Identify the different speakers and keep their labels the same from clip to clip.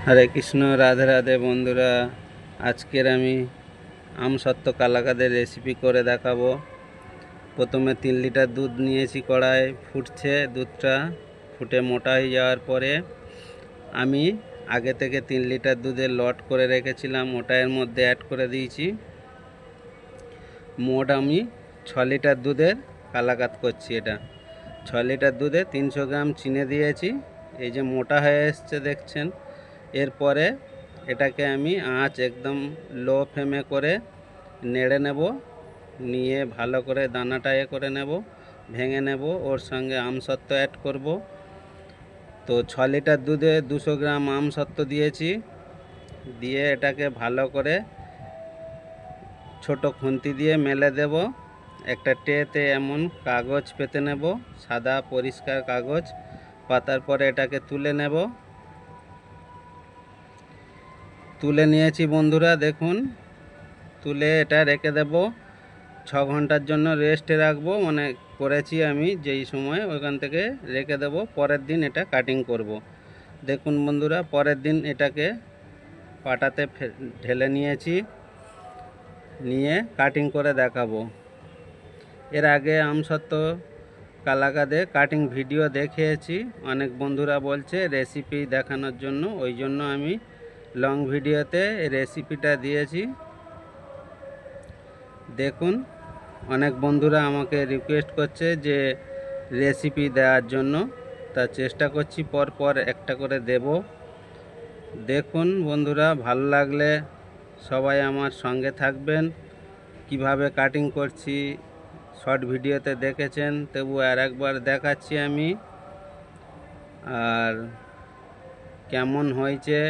Speaker 1: হরে কৃষ্ণ, রাধে রাধে বন্ধুরা। আজকের আমি আমসত্ত্ব কালাকাঁদের রেসিপি করে দেখাবো। প্রথমে 3 লিটার দুধ নিয়েছি, কড়াই ফুটছে, দুধটা ফুটে মোটা হয়ে যাওয়ার পরে আমি আগে থেকে 3 লিটার দুধের লট করে রেখেছিলাম, ওটা এর মধ্যে অ্যাড করে দিয়েছি। মোট আমি 6 লিটার দুধের কালাকাঁদ করছি। এটা 6 লিটার দুধে 300 গ্রাম চিনি দিয়েছি। এই যে মোটা হয়ে এসছে দেখছেন। এরপরে এটাকে আমি আঁচ একদম লো ফ্লেমে করে নেড়ে নেব, নিয়ে ভালো করে দানাটা করে নেব, ভেঙে নেব, ওর সঙ্গে আমসত্ত্ব অ্যাড করব। তো 6 লিটার দুধে 200 গ্রাম আমসত্ত্ব দিয়েছি, দিয়ে এটাকে ভালো করে ছোট খুন্তি দিয়ে মেলে দেব। একটা ট্রেতে এমন কাগজ পেতে নেব, সাদা পরিষ্কার কাগজ পাতার পরে এটাকে তুলে নেব। তুলে নিয়েছি বন্ধুরা, দেখুন। তুলে এটা রেখে দেব 6 ঘন্টার জন্য রেস্টে রাখবো, মানে করেছি আমি যেই সময়, ওইখান থেকে রেখে দেব। পরের দিন এটা কাটিং করব। দেখুন বন্ধুরা, পরের দিন এটাকে পাটাতে ঢেলে নিয়েছি, নিয়ে কাটিং করে দেখাবো। এর আগে আমসত্ত্ব কালাকাঁদে কাটিং ভিডিও দেখিয়েছি, অনেক বন্ধুরা বলছে রেসিপি দেখানোর জন্য, ওই জন্য আমি লং ভিডিওতে রেসিপিটা দিয়েছি। দেখুন, অনেক বন্ধুরা আমাকে রিকোয়েস্ট করছে যে রেসিপি দেওয়ার জন্য, তা চেষ্টা করছি পর একটা করে দেব। দেখুন বন্ধুরা, ভালো লাগলে সবাই আমার সঙ্গে থাকবেন। কিভাবে কাটিং করছি শর্ট ভিডিওতে দেখেছেন, তবু আর একবার দেখাচ্ছি আমি। আর কেমন হয়েছে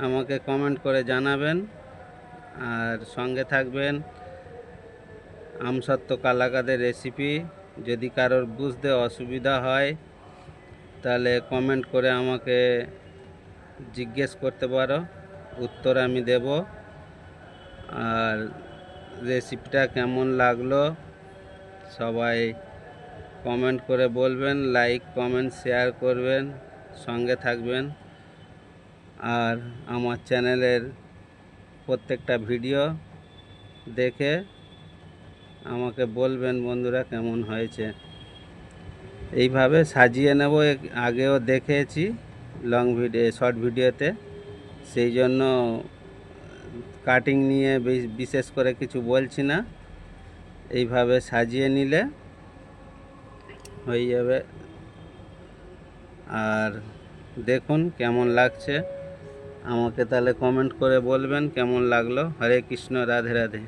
Speaker 1: আমাকে কমেন্ট করে জানাবেন, আর সঙ্গে থাকবেন। আমসত্ত্ব কালাকাঁদের রেসিপি যদি কারোর বুঝতে অসুবিধা হয় তাহলে কমেন্ট করে আমাকে জিজ্ঞেস করতে পারো, উত্তর আমি দেব। আর রেসিপিটা কেমন লাগলো সবাই কমেন্ট করে বলবেন, লাইক কমেন্ট শেয়ার করবেন, সঙ্গে থাকবেন। আর আমার চ্যানেলের প্রত্যেকটা ভিডিও দেখে আমাকে বলবেন বন্ধুরা কেমন হয়েছে। এইভাবে সাজিয়ে নেব, আগেও দেখেছি লং ভিডিও শর্ট ভিডিওতে, সেই জন্য কাটিং নিয়ে বিশেষ করে কিছু বলছি না। এইভাবে সাজিয়ে নিলে হয়ে যাবে। আর দেখুন কেমন লাগছে, আমাকে তাহলে কমেন্ট করে বলবেন কেমন লাগলো। হরে কৃষ্ণ, রাধে রাধে।